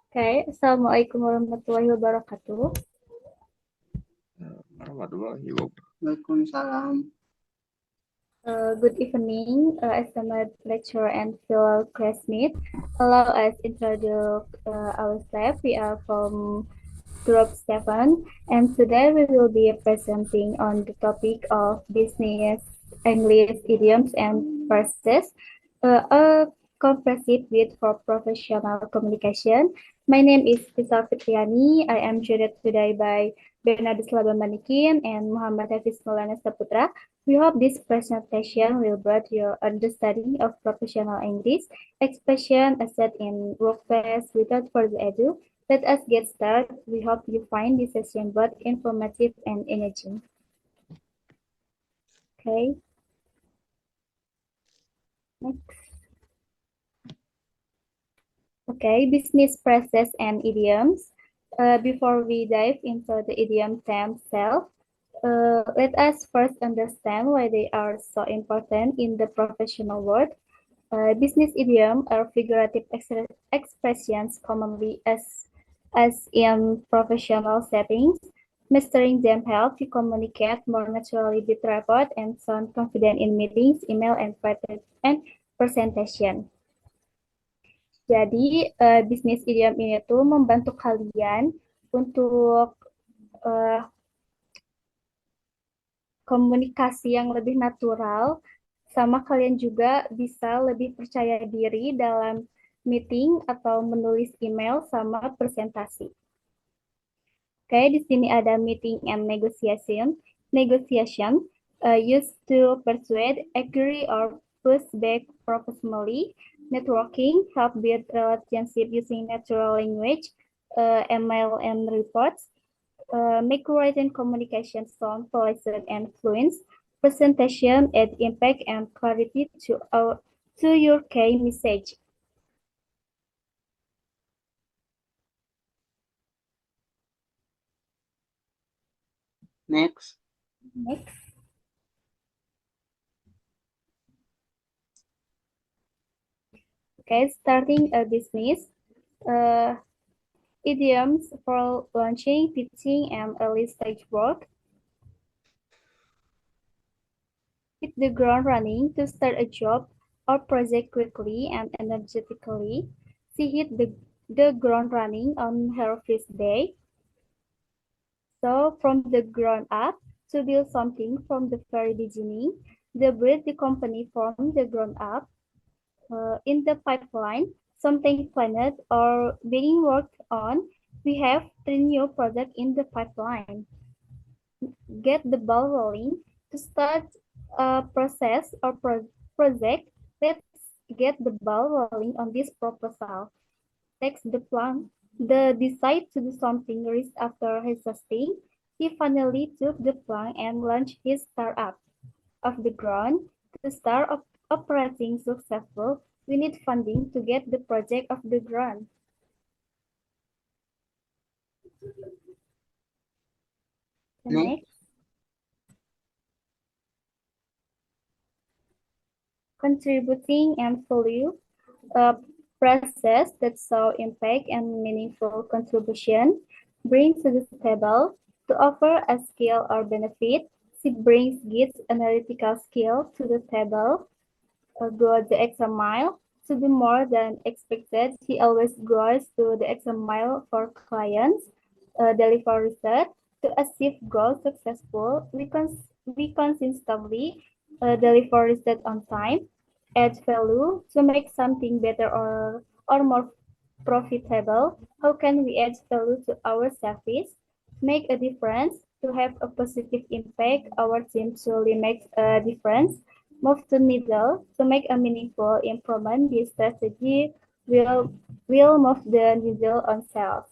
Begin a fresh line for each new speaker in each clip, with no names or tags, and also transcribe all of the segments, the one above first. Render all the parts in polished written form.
Oke, Assalamualaikum warahmatullahi wabarakatuh.
Warahmatullahi wabarakatuh.
Waalaikumsalam.
Good evening, esteemed lecturer and fellow classmates. Allow us introduce ourselves. We are from Group 7, and today we will be presenting on the topic of business, English, idioms, and phrases, a comprehensive guide for professional communication. My name is Tisa Fitriani. I am joined today by Bernardus Labamanikin and Muhammad Hafiz Maulana Saputra. We hope this presentation will broaden your understanding of professional English, expression, asset in workplace. Without further ado, let us get started. We hope you find this session both informative and engaging. Okay, next. Okay, business phrases and idioms. Before we dive into the idiom themselves, let us first understand why they are so important in the professional world. Business idiom are figurative expressions commonly as in professional settings. Mastering them help you communicate more naturally with rapport and sound confident in meetings, email, and presentation. Jadi, bisnis idiom ini tuh membantu kalian untuk eh, komunikasi yang lebih natural, sama kalian juga bisa lebih percaya diri dalam meeting atau menulis email sama presentasi. Oke, di sini ada meeting and negotiation. Negotiation used to persuade, agree, or push back professionally. Networking help build relationship using natural language, email and reports. Make written communication sound pleasant and fluent. Presentation add impact and clarity to your key message.
Next.
Next. Okay, starting a business. Idioms for launching, pitching, and early stage work. Hit the ground running to start a job or project quickly and energetically. She hit the ground running on her first day. So from the ground up, to build something from the very beginning, they build the company from the ground up. In the pipeline, something planned or being worked on, we have 3 new projects in the pipeline. Get the ball rolling. To start a process or project, let's get the ball rolling on this proposal. Takes the plan. The decide to do something risk after hesitating. He finally took the plan and launched his startup. Off the ground, to start operating successful, we need funding to get the project off the ground. Next. Contributing and value, a process that saw impact and meaningful contribution, brings to the table to offer a skill or benefit. She brings Git's analytical skill to the table, go the extra mile, to do more than expected. He always goes to the extra mile for clients, deliver research, to achieve goals successful. We consistently deliver research on time, add value to make something better or more profitable. How can we add value to our service? Make a difference to have a positive impact. Our team truly makes a difference. Move to middle to make a meaningful improvement. This strategy will move the needle on sales.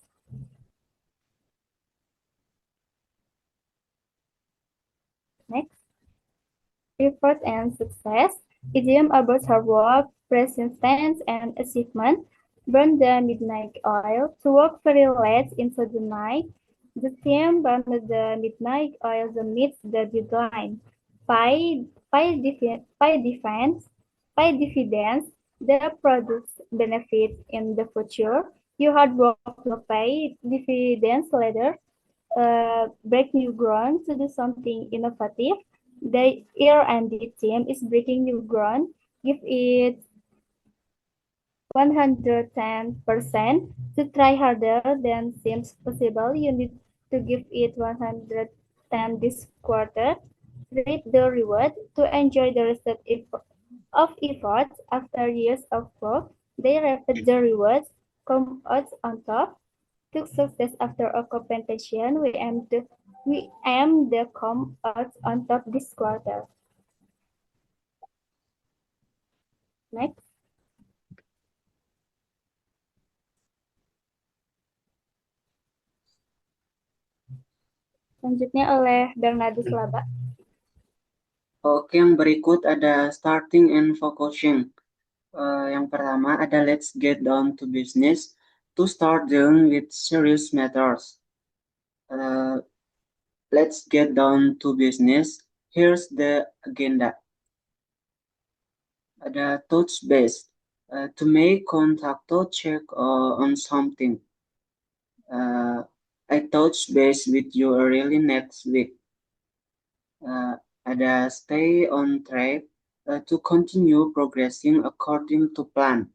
Next, effort and success. Idiom about hard work, persistence, and achievement. Burn the midnight oil to work very late into the night. The team burned the midnight oil to meet the deadline. By dividends, their products benefit in the future. Your hard work will pay dividends later. Break new ground to do something innovative. The year-end team is breaking new ground. Give it 110% to try harder than seems possible. You need to give it 110 this quarter. Reap the reward to enjoy the result of efforts after years of work. They reap the rewards, come out on top. Took success after a competition. We aim the come out on top this quarter. Next. Selanjutnya oleh Bernardus Laba.
Oke, yang berikut ada starting and focusing. Yang pertama ada let's get down to business to start dealing with serious matters. Let's get down to business. Here's the agenda. Ada touch base. To make contact to check on something. I touch base with you early next week. Ada stay on track to continue progressing according to plan.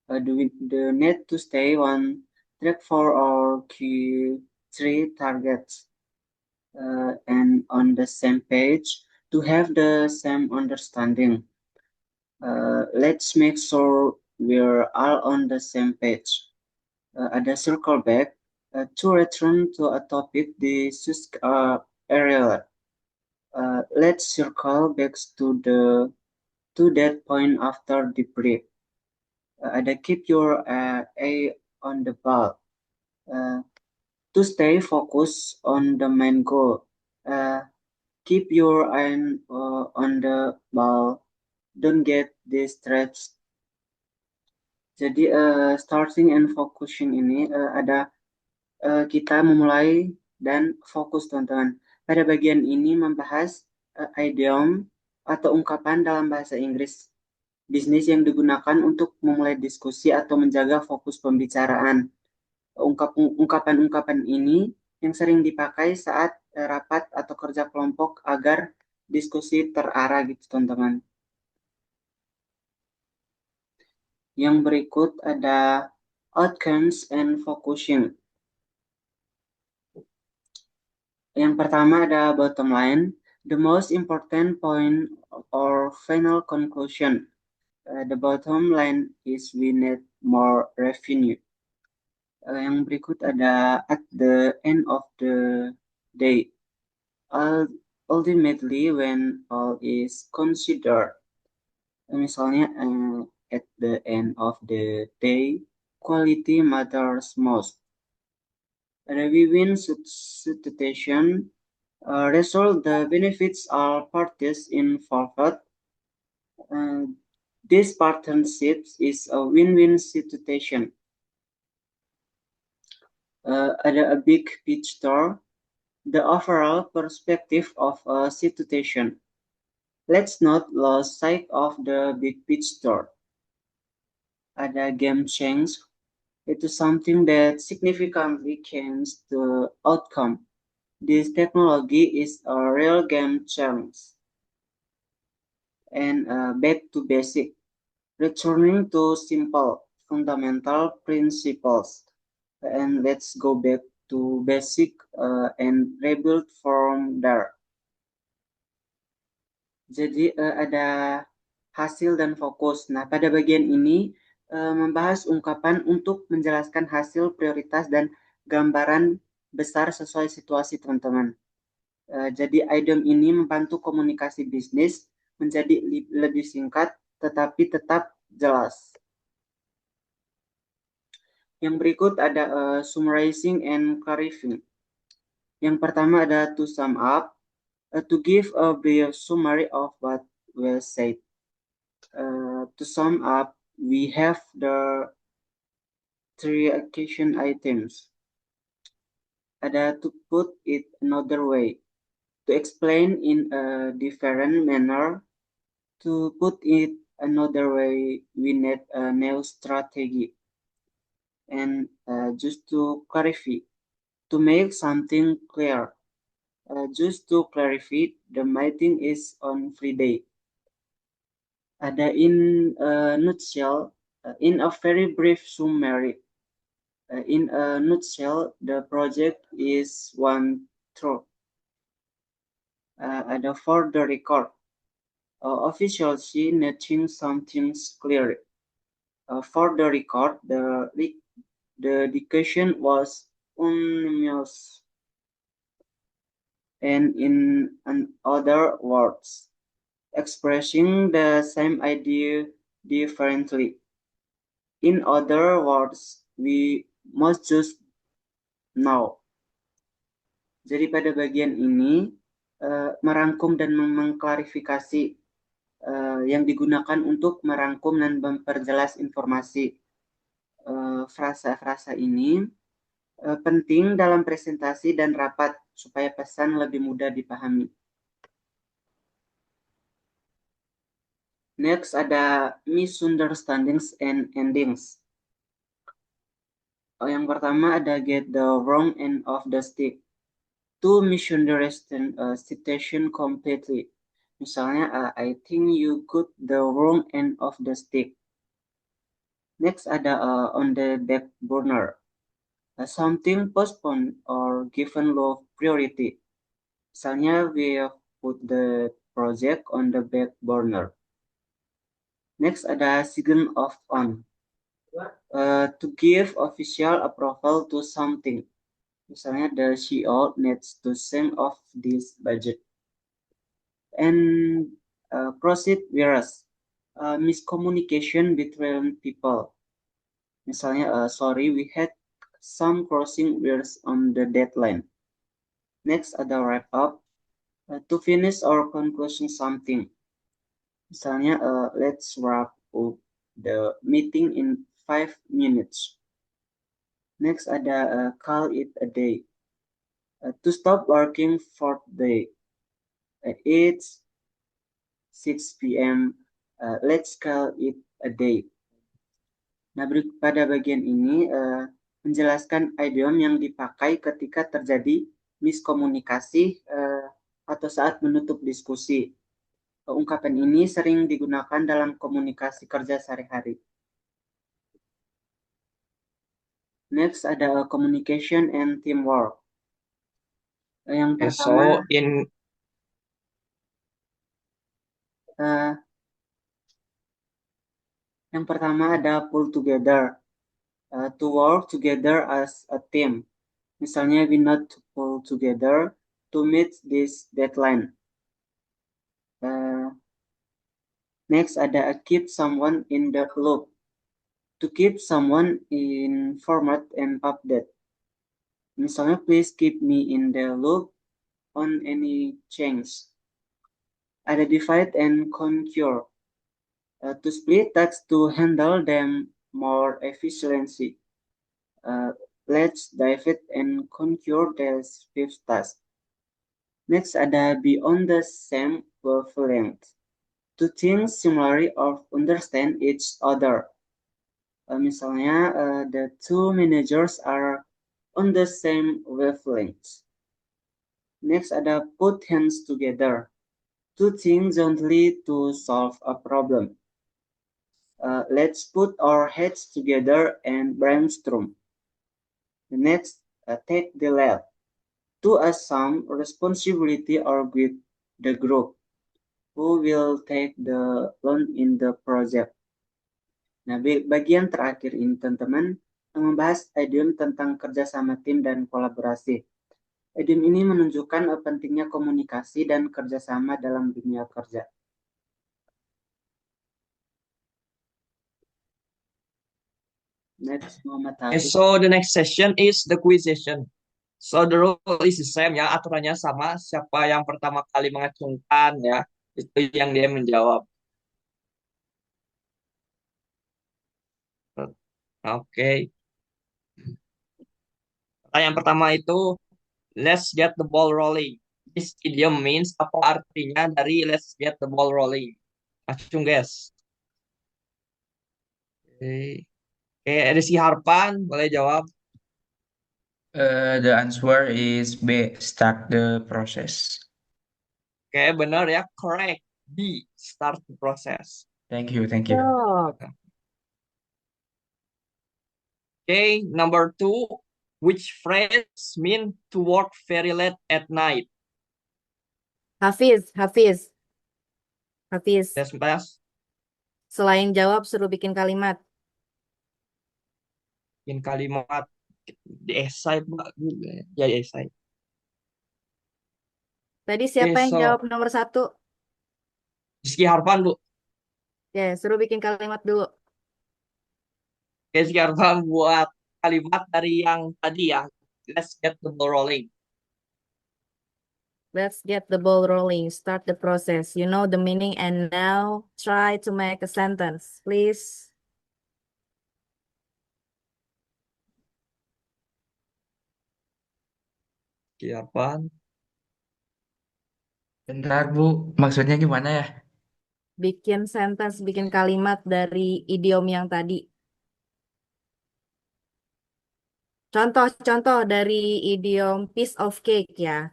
The need to stay on track for our key three targets and on the same page to have the same understanding. Let's make sure we're all on the same page. Ada circle back to return to a topic discussed earlier. Let's circle back to that point after the break. Ada keep your eye on the ball. To stay focused on the main goal. Keep your eye on the ball. Don't get distracted. Jadi starting and focusing ini ada kita memulai dan fokus teman-teman. Pada bagian ini membahas idiom atau ungkapan dalam bahasa Inggris bisnis yang digunakan untuk memulai diskusi atau menjaga fokus pembicaraan. Ungkapan-ungkapan ini yang sering dipakai saat rapat atau kerja kelompok agar diskusi terarah gitu teman-teman. Yang berikut ada outcomes and focusing. Yang pertama ada bottom line, the most important point or final conclusion. The bottom line is we need more revenue. Yang berikut ada at the end of the day. Ultimately, when all is considered, misalnya at the end of the day, quality matters most. Ada win-win situation. Result the benefits all parties involved. This partnership is a win-win situation. Ada a big picture, the overall perspective of a situation. Let's not lose sight of the big picture. Ada game change. It is something that significantly changes the outcome. This technology is a real game change. And back to basic, returning to simple fundamental principles. And let's go back to basic and rebuild from there. Jadi ada hasil dan fokus. Nah, pada bagian ini membahas ungkapan untuk menjelaskan hasil, prioritas, dan gambaran besar sesuai situasi teman-teman. Jadi item ini membantu komunikasi bisnis menjadi lebih singkat tetapi tetap jelas. Yang berikut ada summarizing and clarifying. Yang pertama ada to sum up, to give a brief summary of what was said. To sum up, we have the three action items. Ada to put it another way, to explain in a different manner, to put it another way, we need a new strategy. and just to clarify, to make something clear. Just to clarify, the meeting is on Friday. In a nutshell, in a very brief summary, in a nutshell, the project is one through. For the record, officially noting some things clear. For the record, the education was unanimous, and in other words, expressing the same idea differently. In other words, we must just know. Jadi pada bagian ini merangkum dan mengklarifikasi yang digunakan untuk merangkum dan memperjelas informasi. Frasa-frasa ini penting dalam presentasi dan rapat supaya pesan lebih mudah dipahami. Next ada misunderstandings and endings. Yang pertama ada get the wrong end of the stick. To misunderstand a situation completely. Misalnya, I think you got the wrong end of the stick. Next ada on the back burner. Something postponed or given low priority. Misalnya, we have put the project on the back burner. Next ada sign off on. To give official approval to something. Misalnya, the CEO needs to sign off this budget. And proceed whereas miscommunication between people. Misalnya, sorry, we had some crossing wires on the deadline. Next ada wrap up. To finish or conclusion something. Misalnya, let's wrap up the meeting in 5 minutes. Next ada call it a day. To stop working for the day. It's 6 p.m. Let's call it a day. Nah, pada bagian ini menjelaskan idiom yang dipakai ketika terjadi miskomunikasi atau saat menutup diskusi. Ungkapan ini sering digunakan dalam komunikasi kerja sehari-hari. Next ada communication and teamwork. Yang pertama, yang pertama ada pull together. To work together as a team. Misalnya, we need to pull together to meet this deadline. Next ada keep someone in the loop. To keep someone informed and updated. Misalnya, please keep me in the loop on any change. Ada divide and conquer. To split tasks to handle them more efficiently. Let's divide and conquer the fifth task. Next ada be on the same wavelength. To think similarly or understand each other. Misalnya, the two managers are on the same wavelength. Next ada put hands together. To think jointly to solve a problem. Let's put our heads together and brainstorm. The next, take the lead. To assume responsibility or with the group. Who will take the lead in the project? Nah, bagian terakhir ini teman-teman membahas idiom tentang kerjasama tim dan kolaborasi. Idiom ini menunjukkan pentingnya komunikasi dan kerjasama dalam dunia kerja. Next, Muhammad Habib.
So the next session is the quiz session. So the rule is the same ya, aturannya sama. Siapa yang pertama kali mengacungkan ya, itu yang dia menjawab. Oke. Pertanyaan pertama itu, let's get the ball rolling. This idiom means apa artinya dari let's get the ball rolling? Acung guys. Oke. Oke, Rizky Harpan, boleh jawab.
The answer is B. Start the process.
Oke, benar ya. Correct. B. Start the process.
Thank you, thank you.
Okay, number two. Which phrase mean to work very late at night?
Hafiz, Hafiz, Hafiz.
Yes, Mas.
Selain jawab, suruh bikin kalimat.
Bikin kalimat di esai, Pak. Ya, di esai.
Tadi siapa yang
so
jawab nomor 1?
Rizky Harpan, Bu.
Ya, suruh bikin kalimat dulu.
Rizky Harpan buat kalimat dari yang tadi ya. Let's get the ball rolling.
Let's get the ball rolling. Start the process. You know the meaning and now try to make a sentence, please.
Rizky Harpan.
Bentar, Bu. Maksudnya gimana ya?
Bikin sentence, bikin kalimat dari idiom yang tadi. Contoh-contoh dari idiom piece of cake ya.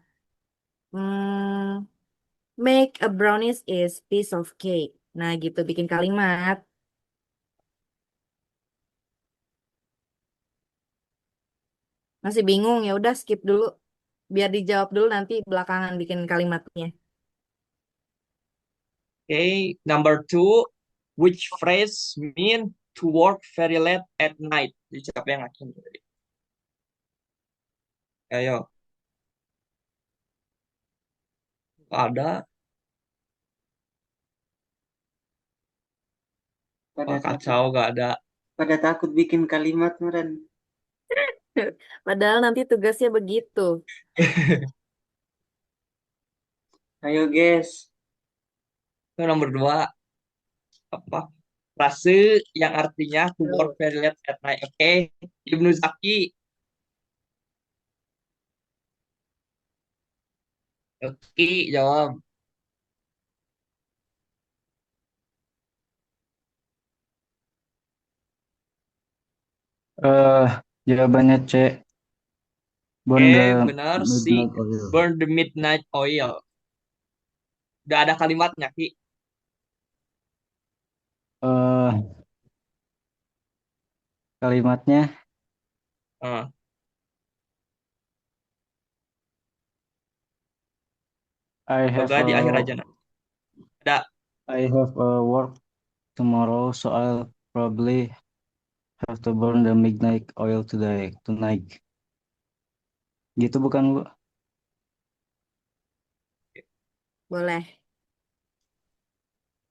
Make a brownies is piece of cake. Nah, gitu bikin kalimat. Masih bingung ya udah skip dulu. Biar dijawab dulu nanti belakangan bikin kalimatnya.
Okay, number two. Which phrase mean to work very late at night? Jadi siapa yang akan tadi? Ayo. Ada.
Pada
Wah,
takut,
kacau, gak ada.
pada takut bikin kalimat meren.
Padahal nanti tugasnya begitu.
Ayo guys,
Itu nomor dua. Apa? Frase yang artinya to work very late at night. Oke. Ibnu Zaki. Oke, jawab.
Jawabannya C. Burn
Oke,
the
benar si
midnight oil.
burn the midnight oil. Udah ada kalimatnya, Ki.
Eh, Kalimatnya
Eh,
I have
Semoga di akhir aja.
a
Nah. Ada.
I have a work tomorrow, so I'll probably have to burn the midnight oil tonight. Gitu bukan, Bu?
Boleh.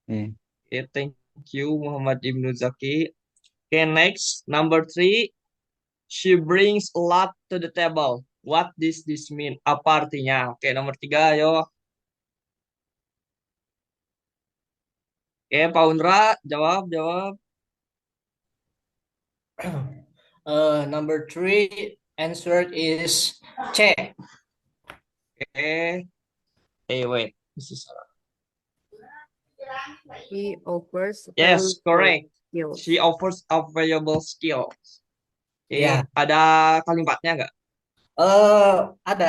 Eh.
Oke, thank you Muhammad Ibnu Zaki. Oke, next number three. She brings a lot to the table. What does this mean? Apa artinya? Oke, nomor tiga, ayo. Oke, Pak Undra, jawab.
Number three answer is C.
Oke. Wait. This is
He offers
yes,
valuable
correct.
skills.
She offers a valuable skill. Oke,
Ya.
ada kalimatnya nggak?
Ada.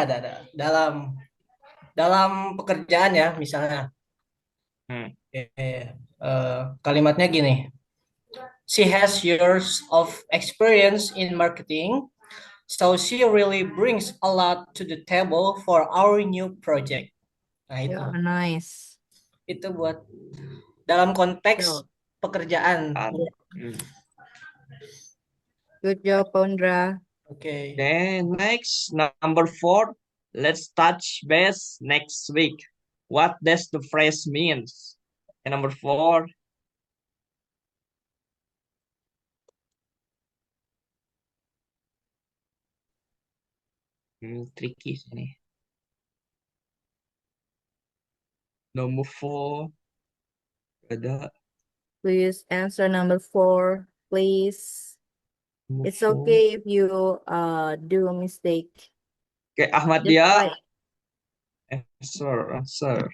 Dalam pekerjaan ya, misalnya. Kalimatnya gini. She has years of experience in marketing, so she really brings a lot to the table for our new project. Nah, itu.
Yeah, nice.
Itu buat dalam konteks pekerjaan.
Good job, Pondra.
Okay.
Then next, number four. Let's touch base next week. What does the phrase means? And number four. Tricky sini. Number four. Ada.
Please answer number 4, please.
Number
It's
four.
okay if you do a mistake.
Oke, Ahmad
Just
dia.
try.
Answer.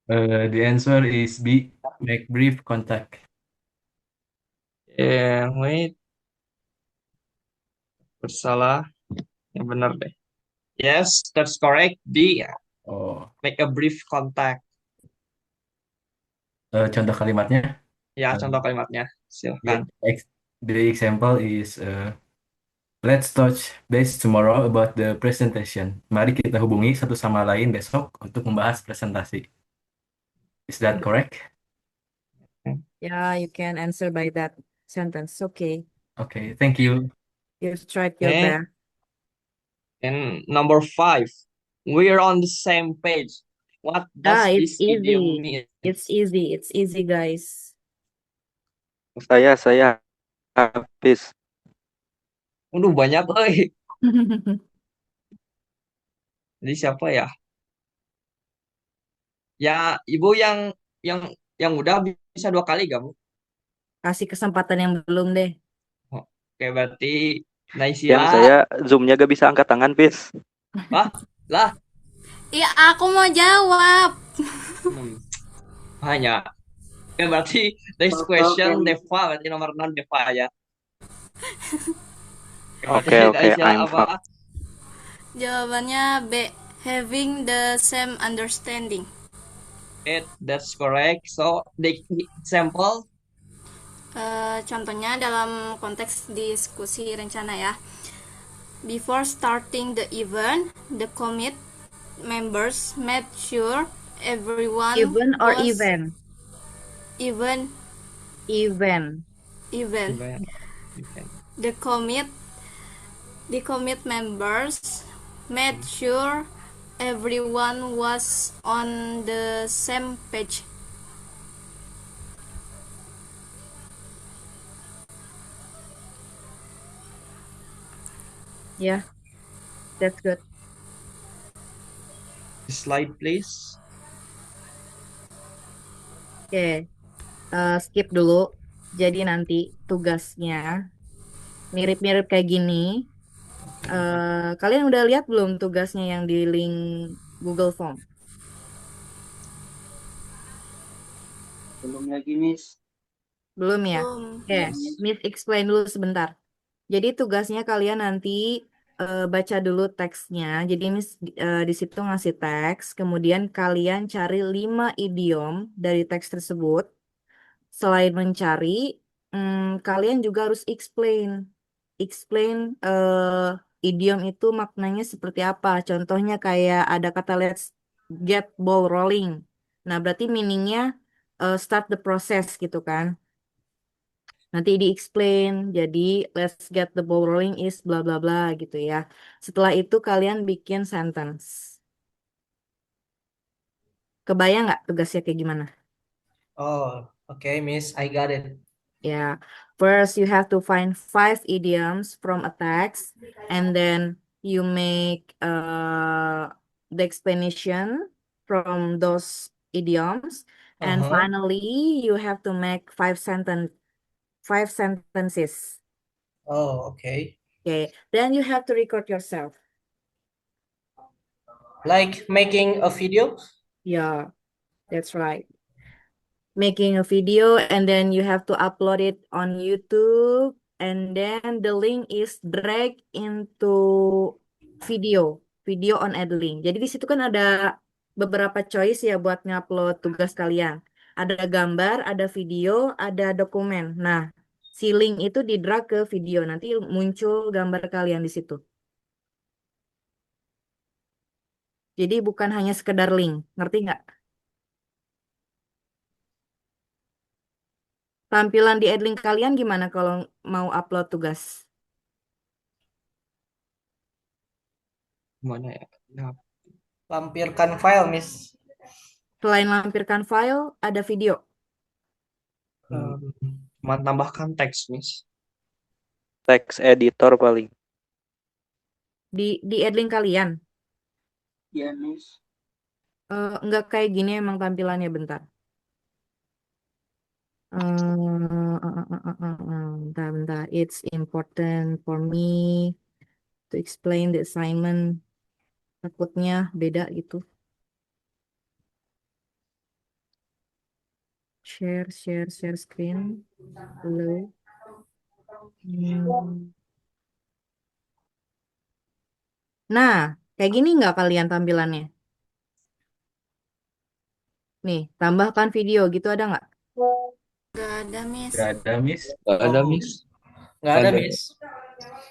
The answer is B. Make brief contact.
Wait, bersalah. Yang benar deh. Yes, that's correct. D.
Oh,
Make a brief contact.
contoh kalimatnya.
Ya,
Uh,
contoh kalimatnya.
yeah,
Silahkan.
the example is let's touch base tomorrow about the presentation. Mari kita hubungi satu sama lain besok untuk membahas presentasi. Is that correct?
Yeah, you can answer by that sentence. Okay.
Okay, thank you.
You've tried your
Okay.
best.
And number 5. We're on the same page. What does
It's
this idiom
easy.
mean?
It's easy. It's easy, guys.
Saya habis.
Waduh, banyak, euy. Jadi siapa ya? Ya, Ibu yang udah bisa 2 kali gak, Bu?
Kasih kesempatan yang belum deh.
Oke, berarti
Yang
Naysila.
saya zoomnya gak bisa angkat tangan, Pis.
Lah.
Iya, aku mau jawab.
Hanya. Oke, berarti next question Deva, berarti nomor 6 Deva ya. Berarti
Oke,
Naysila
I'm
apa?
fine.
Jawabannya B. Having the same understanding.
That's correct. So, the example.
Contohnya dalam konteks diskusi rencana ya. Before starting the event, the commit members made sure everyone
Even or
was
even?
even.
Even.
The commit members made sure everyone was on the same page.
Yeah, that's good.
Slide, please.
Oke, skip dulu. Jadi nanti tugasnya mirip-mirip kayak gini. Kalian udah lihat belum tugasnya yang di link Google Form?
Belum lagi, Miss.
Belum ya?
Belum.
Oke, Miss explain dulu sebentar. Jadi tugasnya kalian nanti baca dulu teksnya. Jadi Miss di situ ngasih teks, kemudian kalian cari 5 idiom dari teks tersebut. Selain mencari, kalian juga harus explain idiom itu maknanya seperti apa. Contohnya kayak ada kata let's get ball rolling. Nah, berarti meaningnya start the process gitu kan. Nanti di-explain, jadi let's get the ball rolling is bla bla bla gitu ya. Setelah itu kalian bikin sentence. Kebayang nggak tugasnya kayak gimana?
Oh, okay, Miss, I got it.
Yeah, first you have to find 5 idioms from a text, and then you make the explanation from those idioms, and finally you have to make 5 sentences.
Oh, okay.
Okay, then you have to record yourself.
Like making a video?
Yeah, that's right. Making a video and then you have to upload it on YouTube and then the link is drag into video on Edlink. Jadi di situ kan ada beberapa choice ya buat ngupload tugas kalian. Ada gambar, ada video, ada dokumen. Nah, si link itu di drag ke video, nanti muncul gambar kalian di situ. Jadi bukan hanya sekedar link, ngerti nggak? Tampilan di Edlink kalian gimana kalau mau upload tugas?
Gimana ya?
Lampirkan file, Miss.
Selain lampirkan file, ada video.
Cuma tambahkan teks, Miss.
Text editor paling.
Di Edlink kalian?
Iya, Miss.
Enggak kayak gini emang tampilannya bentar. Bentar. It's important for me to explain the assignment. Takutnya beda gitu. Share screen. Hello. Hmm. Nah, kayak gini nggak kalian tampilannya? Nih, tambahkan video gitu ada nggak?
Gak ada, Miss.
Gak ada, Miss.
Gak ada,
Oh,
Miss.
nggak ada,
Ada.
Miss.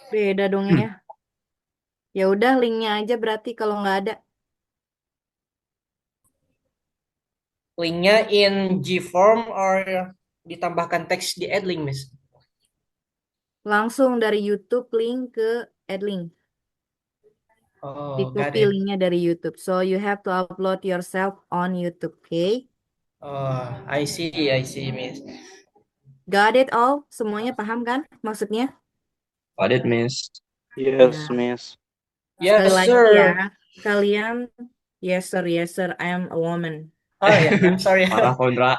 Beda dong ya. Ya udah linknya aja berarti kalau nggak ada.
Linknya in Gform or ditambahkan teks di Adlink, Miss?
Langsung dari YouTube link ke add link.
Oh,
Di
got
copy
it.
linknya dari YouTube. So you have to upload yourself on YouTube, okay?
Oh, I see, Miss.
Got it all? Semuanya paham kan maksudnya?
Got it, Miss.
Yes,
Nah,
Miss.
sekali
Yes,
lagi ya,
sir.
kalian yes sir, I am a woman.
Oh ya, I'm sorry.
Parah, Kondra.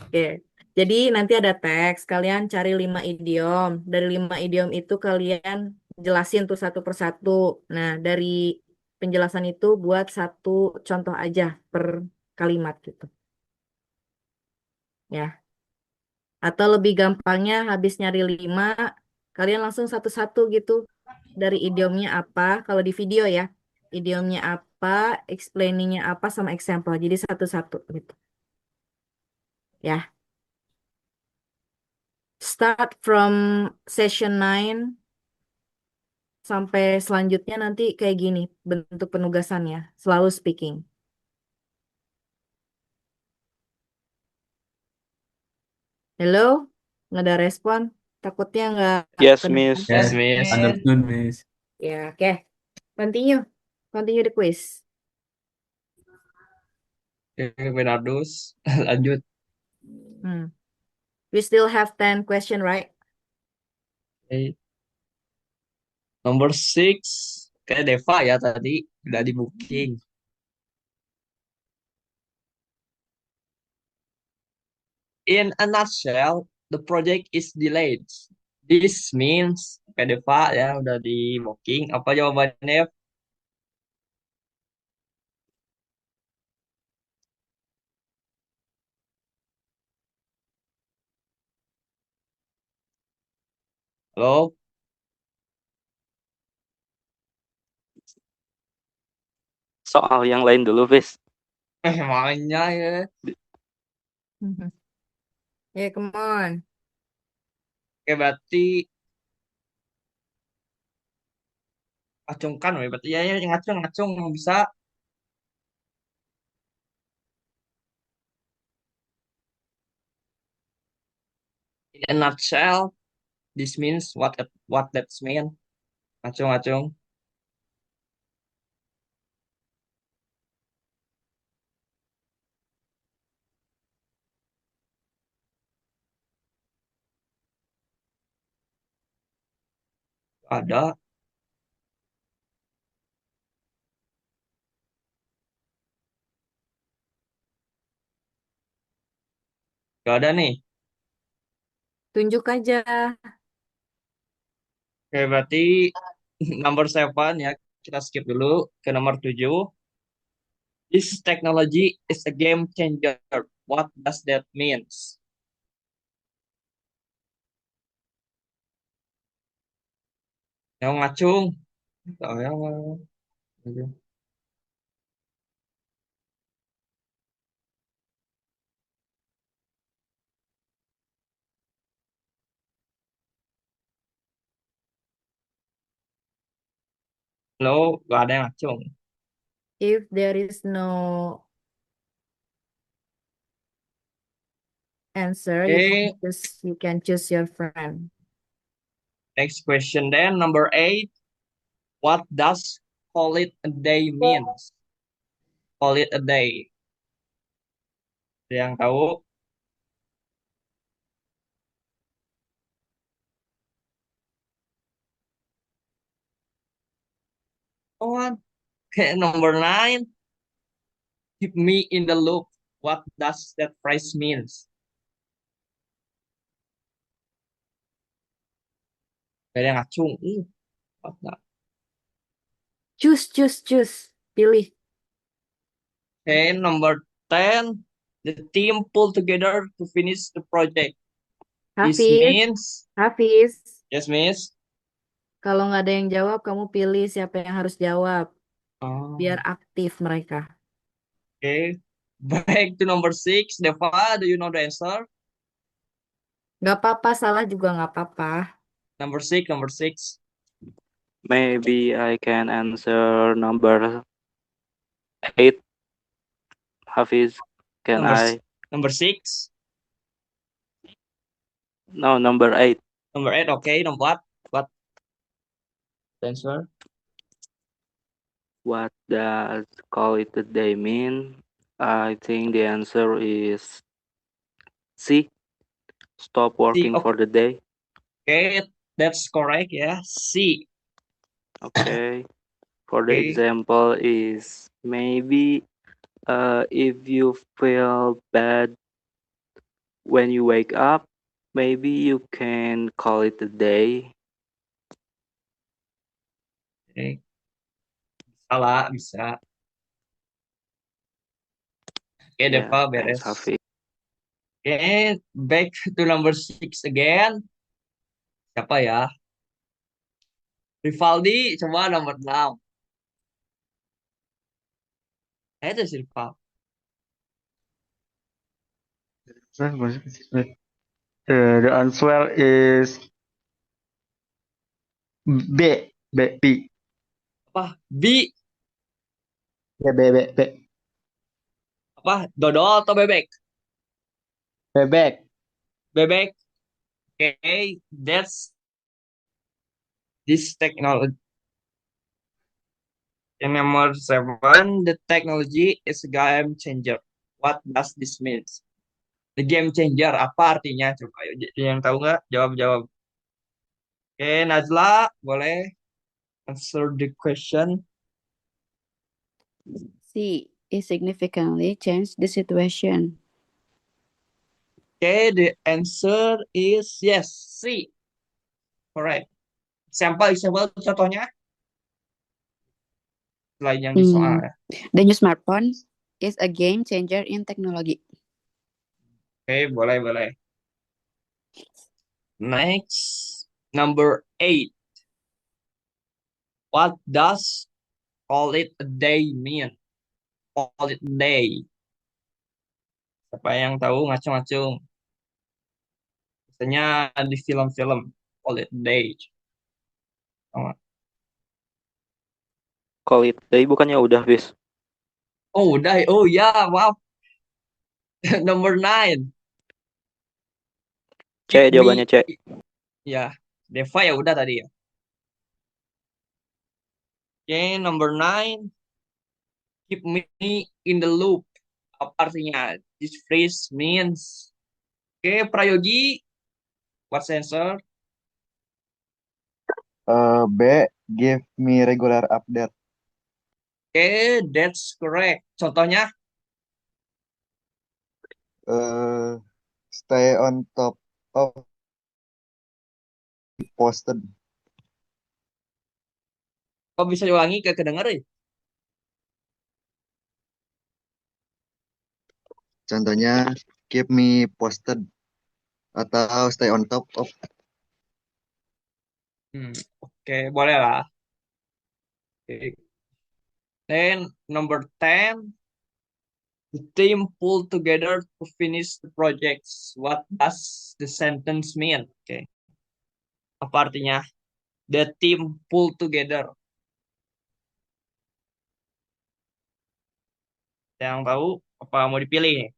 Oke. Jadi nanti ada teks, kalian cari 5 idiom. Dari 5 idiom itu kalian jelasin tuh satu persatu. Nah, dari penjelasan itu buat satu contoh aja per kalimat gitu. Ya. Atau lebih gampangnya habis nyari 5, kalian langsung satu-satu gitu. Dari idiomnya apa, kalau di video ya. Idiomnya apa, explainingnya apa, sama example. Jadi satu-satu gitu. Ya. Start from session 9 sampai selanjutnya nanti kayak gini bentuk penugasannya. Selalu speaking. Hello? Nggak ada respon? Takutnya nggak
Yes,
kedengaran.
Miss.
Yes,
Yes,
Miss.
Miss.
Understood, Miss.
Ya, oke. Continue. Continue the quiz.
Oke, Bernardus. Lanjut.
Hmm. We still have 10 question, right?
Okay. Number 6. Kayak Deva ya tadi. Udah di booking. In a nutshell, the project is delayed. This means, kayak Deva ya udah di booking. Apa jawabannya? Halo?
Soal yang lain dulu, Fis.
Makanya ya.
Mhm. Yeah, come on.
Oke, berarti acungkan. Berarti ya, ngacung bisa. In a nutshell, this means what that mean. Acung. Ada. Gak ada nih.
Tunjuk aja.
Oke, berarti number 7 ya. Kita skip dulu ke nomor 7. This technology is a game changer. What does that means? Yang ngacung. Oh, yang Lo gak ada yang ngacung.
If there is no answer,
Okay,
you can choose your friend.
next question then. Number 8. What does call it a day means? Call it a day. Ada yang tahu? Oh, okay, number 9. Keep me in the loop. What does that phrase means? Gak ada yang ngacung. What not?
Choose. Pilih.
Okay, number 10. The team pulled together to finish the project. This
Hafiz,
means,
Hafiz,
yes, Miss.
kalau nggak ada yang jawab, kamu pilih siapa yang harus jawab,
Oh,
biar aktif mereka.
okay. Back to number 6. Deva, do you know the answer?
Nggak apa-apa, salah juga nggak apa-apa.
Number 6, number 6.
Maybe I can answer number 8. Hafiz, can
Number,
I?
number 6.
No, number 8.
Number 8, okay. Number what? What? The answer?
What does call it a day mean? I think the answer is C. Stop working for the day.
Okay, that's correct, yeah. C.
Okay. For the
Okay.
example is maybe if you feel bad when you wake up, maybe you can call it a day.
Okay. Salah, bisa. Okay,
Yeah,
Deva,
thanks,
beres.
Hafiz.
Okay, back to number 6 again. Siapa ya? Rivaldi, coba nomor 6. Itu sih Rivaldi.
The answer is B. B.
Apa? B.
B.
Apa? Dodol atau bebek?
Bebek.
Bebek. Okay, that's this technology. And number 7, the technology is a game changer. What does this mean? The game changer, apa artinya? Coba yang tahu nggak? Jawab-jawab. Oke, Najla, boleh answer the question.
C. It significantly changed the situation.
Okay, the answer is yes, C. Correct. Example contohnya. Selain yang di soal ya.
The new smartphone is a game changer in technology.
Oke, boleh. Next, number 8. What does call it a day mean? Call it a day. Siapa yang tahu ngacung-ngacung? Biasanya di film-film call it a day.
Call it day bukannya udah, Bis?
Oh, udah. Oh ya, maaf. Number 9.
C, jawabannya C.
Ya, Deva ya udah tadi ya. Oke, number 9. Keep me in the loop. Apa artinya? This phrase means. Oke, Prayogi. What's the answer?
B. Give me regular update.
Oke, that's correct. Contohnya?
Stay on top of posted.
Kok bisa diulangi ke kedenger ya?
Contohnya keep me posted atau stay on top of.
Oke, boleh lah. Okay. Then number 10. The team pulled together to finish the projects. What does the sentence mean? Okay. Apa artinya? The team pulled together. Yang tahu apa mau dipilih?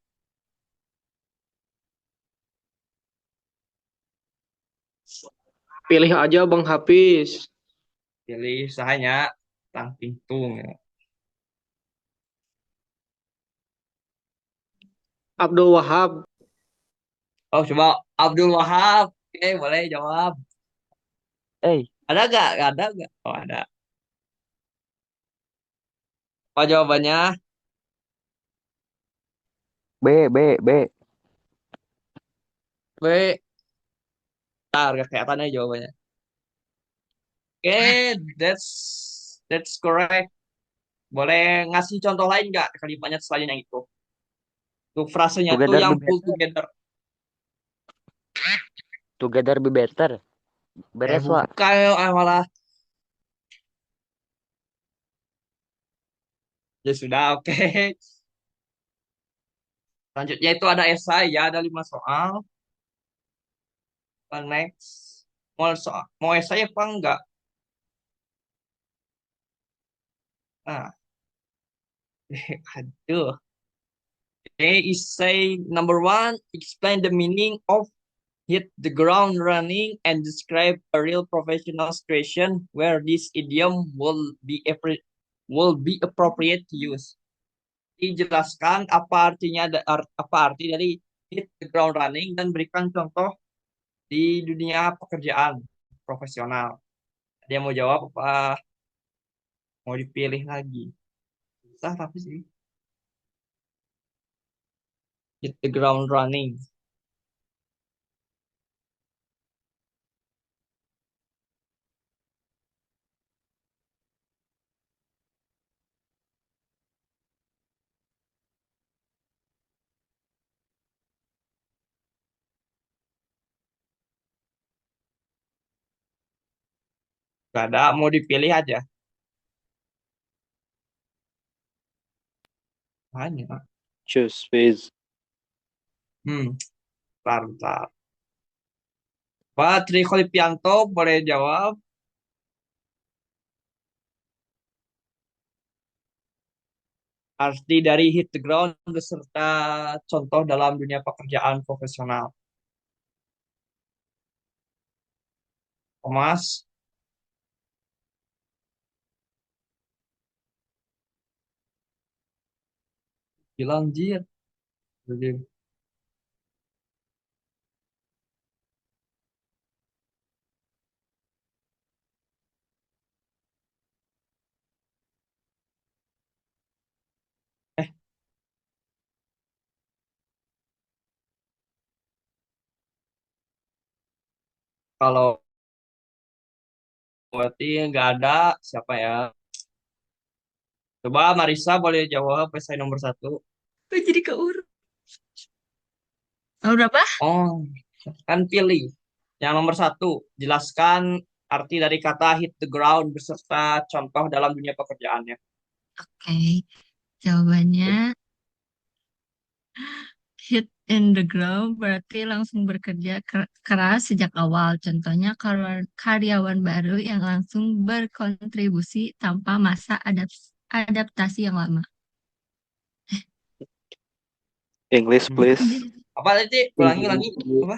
Pilih aja Bang Hafiz.
Pilih sahanya Tang Tingtung. Ya.
Abdul Wahab.
Oh, coba Abdul Wahab. Oke, boleh jawab. Ada gak? Ada gak? Oh, ada. Apa jawabannya?
B.
B. Ntar gak kelihatannya jawabannya. Oke, that's correct. Boleh ngasih contoh lain nggak kalimatnya selain yang itu? Untuk frasenya tuh
Together
yang
together.
pull together.
Together be better. Beres, Wak.
bukan malah. Ya sudah, oke. Selanjutnya itu ada esai ya, ada 5 soal. Next. Mau esai apa enggak? Nah, aduh. Okay, essay number 1, explain the meaning of hit the ground running and describe a real professional situation where this idiom will be appropriate to use. Dijelaskan apa artinya apa arti dari hit the ground running dan berikan contoh di dunia pekerjaan profesional. Dia mau jawab apa mau dipilih lagi? Susah tapi sih. Hit the ground running. Gak ada, mau dipilih aja. Banyak.
Choose, please.
Bentar. Pak Tri Kholipianto boleh jawab. Arti dari hit the ground beserta contoh dalam dunia pekerjaan profesional. Thomas. Bilang jir. Kalau berarti nggak ada, siapa ya? Coba Marisa boleh jawab esai nomor 1.
Jadi keurut. Nomor berapa?
Oh, kan pilih. Yang nomor 1, jelaskan arti dari kata hit the ground beserta contoh dalam dunia pekerjaannya.
Oke. Jawabannya hit in the ground berarti langsung bekerja keras sejak awal. Contohnya karyawan baru yang langsung berkontribusi tanpa masa adaptasi yang lama.
English, please.
Apa tadi? Ulangi. Apa?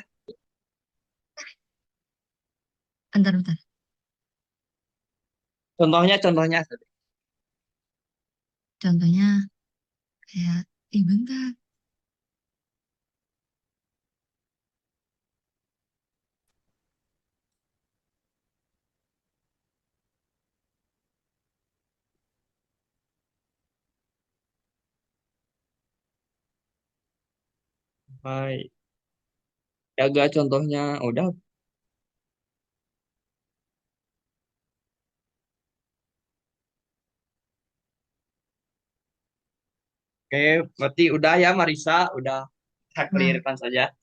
Bentar.
Contohnya.
Contohnya kayak, bentar.
Baik. Jaga contohnya. Udah. Oke, berarti udah ya Marisa. Udah. Saya clearkan saja.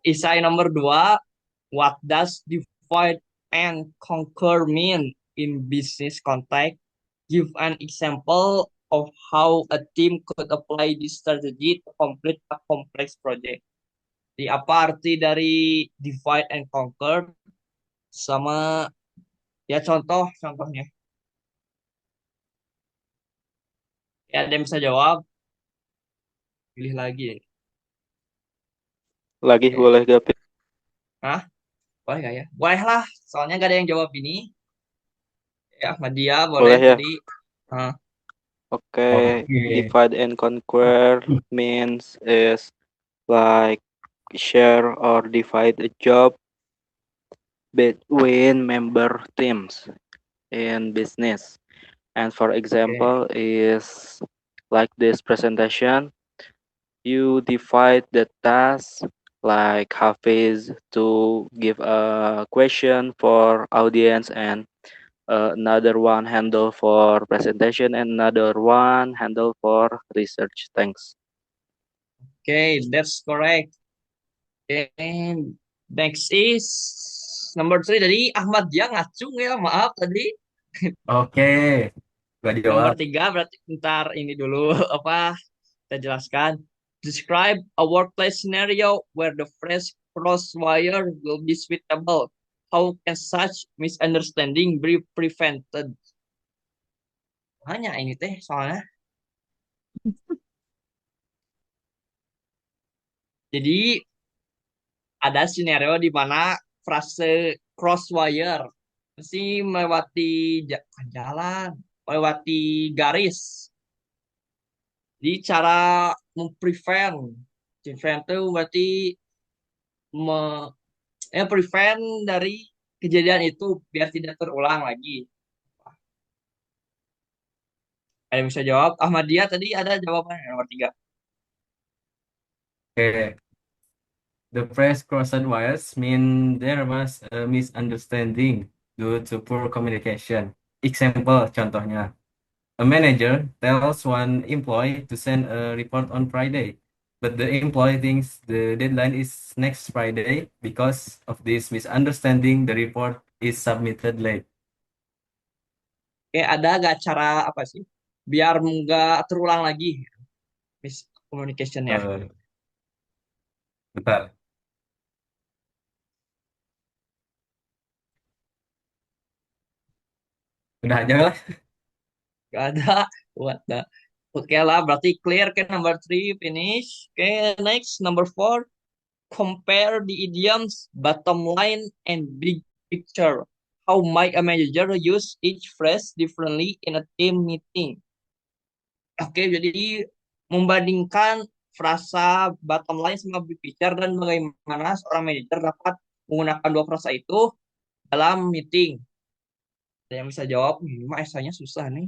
Esai nomor 2. What does divide and conquer mean in business context? Give an example of how a team could apply this strategy to complete a complex project. Di apa arti dari divide and conquer sama ya contohnya. Ya ada yang bisa jawab. Pilih lagi.
Lagi boleh gak?
Hah? Boleh gak ya? Boleh lah. Soalnya gak ada yang jawab ini. Ya Ahmadiyah boleh
ya?
tadi.
Okay. Divide and conquer means is like share or divide a job between member teams in business. And for example, is like this presentation, you divide the task like Hafiz to give a question for audience and another one handle for presentation and another one handle for research. Thanks.
Okay, that's correct. And Next is number 3 dari Ahmad Dia ngacung ya, maaf tadi.
Oke, gak
Nomor
jawab.
3 berarti ntar ini dulu apa kita jelaskan. Describe a workplace scenario where the phrase crosswire will be suitable. How can such misunderstanding be prevented? Hanya ini teh soalnya. Jadi ada skenario di mana frase crosswire mesti melewati jalan, melewati garis. Jadi cara memprevent, prevent itu berarti me, prevent dari kejadian itu biar tidak terulang lagi. Ada yang bisa jawab? Ahmadiyah tadi ada jawaban nomor 3.
Oke. The phrase crossed wires mean there was a misunderstanding due to poor communication. Example, contohnya. A manager tells one employee to send a report on Friday, but the employee thinks the deadline is next Friday. Because of this misunderstanding, the report is submitted late.
Oke, ada gak cara apa sih? Biar nggak terulang lagi miscommunication ya.
Bentar. Udah aja lah.
Gak ada. What the? Oke lah, berarti clear ke number 3 finish. Oke, next number 4. Compare the idioms bottom line and big picture. How might a manager use each phrase differently in a team meeting? Oke, jadi membandingkan frasa bottom line sama big picture dan bagaimana seorang manajer dapat menggunakan dua frasa itu dalam meeting. Ada yang bisa jawab? Ini mah esainya susah nih.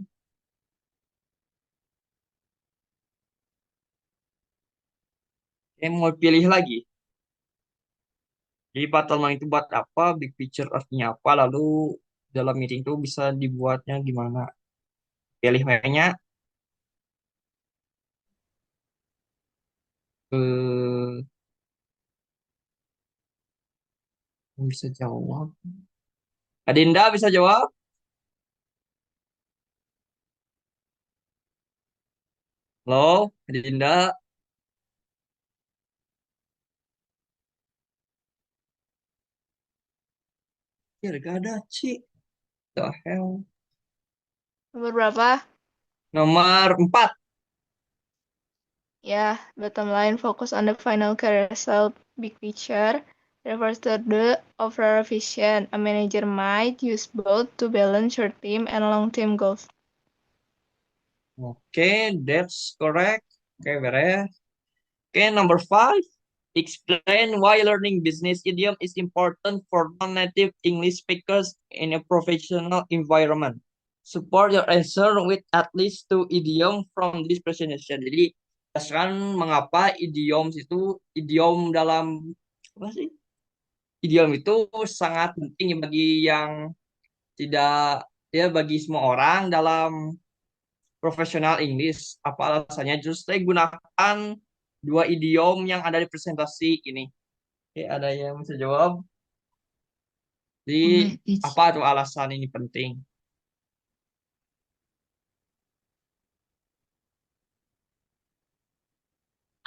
Yang mau pilih lagi. Jadi bottom line itu buat apa? Big picture artinya apa? Lalu dalam meeting itu bisa dibuatnya gimana? Pilih mainnya. Bisa jawab. Adinda bisa jawab? Halo, Adinda. Ya, gak ada, Ci. The hell.
Nomor berapa?
Nomor 4.
Yeah, bottom line focus on the final result. Big picture refers to the overall vision. A manager might use both to balance short term and long term goals.
Okay, that's correct. Okay, beres. Okay, number 5. Explain why learning business idiom is important for non-native English speakers in a professional environment. Support your answer with at least 2 idiom from this presentation. Jadi, jelaskan mengapa idiom dalam apa sih? Idiom itu sangat penting bagi yang tidak bagi semua orang dalam profesional English. Apa alasannya? Justru saya gunakan 2 idiom yang ada di presentasi ini. Oke, ada yang bisa jawab? Jadi, apa tuh alasan ini penting?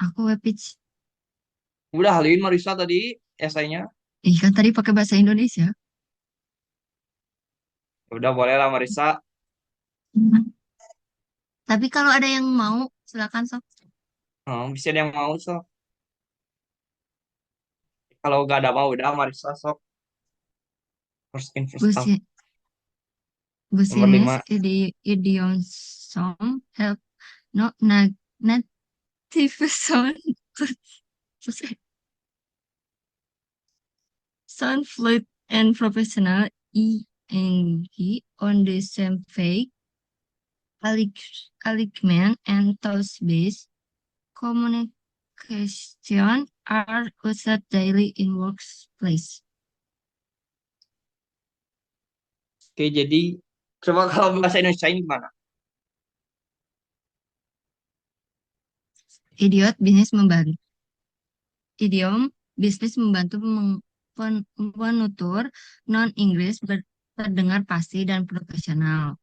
Aku web pitch.
Udah Halin Marisa tadi esainya.
Kan tadi pakai bahasa Indonesia.
Udah boleh lah Marisa.
Tapi kalau ada yang mau, silakan sok.
Bisa ada yang mau sok. Kalau gak ada mau udah Marisa sok. First in first out. Nomor 5.
Idiom song help not native sound fluid and professional eng on the same page. Alignment and thought-based communication are used daily in workplace.
Oke, jadi coba kalau bahasa Indonesia ini gimana?
Idiom bisnis membantu penutur non-Inggris terdengar pasti dan profesional.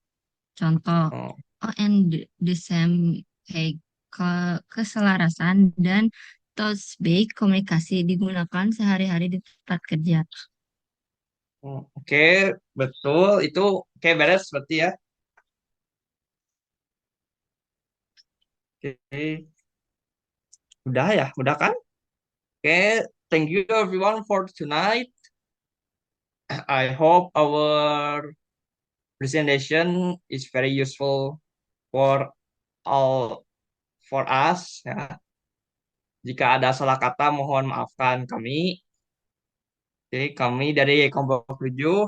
Contoh,
Oh,
and the same keselarasan dan touch-based komunikasi digunakan sehari-hari di tempat kerja.
oke, betul. Itu oke beres berarti ya. Oke, udah ya, udah kan? Oke, thank you everyone for tonight. I hope our presentation is very useful for all for us ya. Jika ada salah kata mohon maafkan kami. Oke, kami dari kelompok 7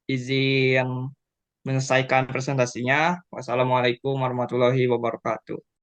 izin menyelesaikan presentasinya. Wassalamualaikum warahmatullahi wabarakatuh.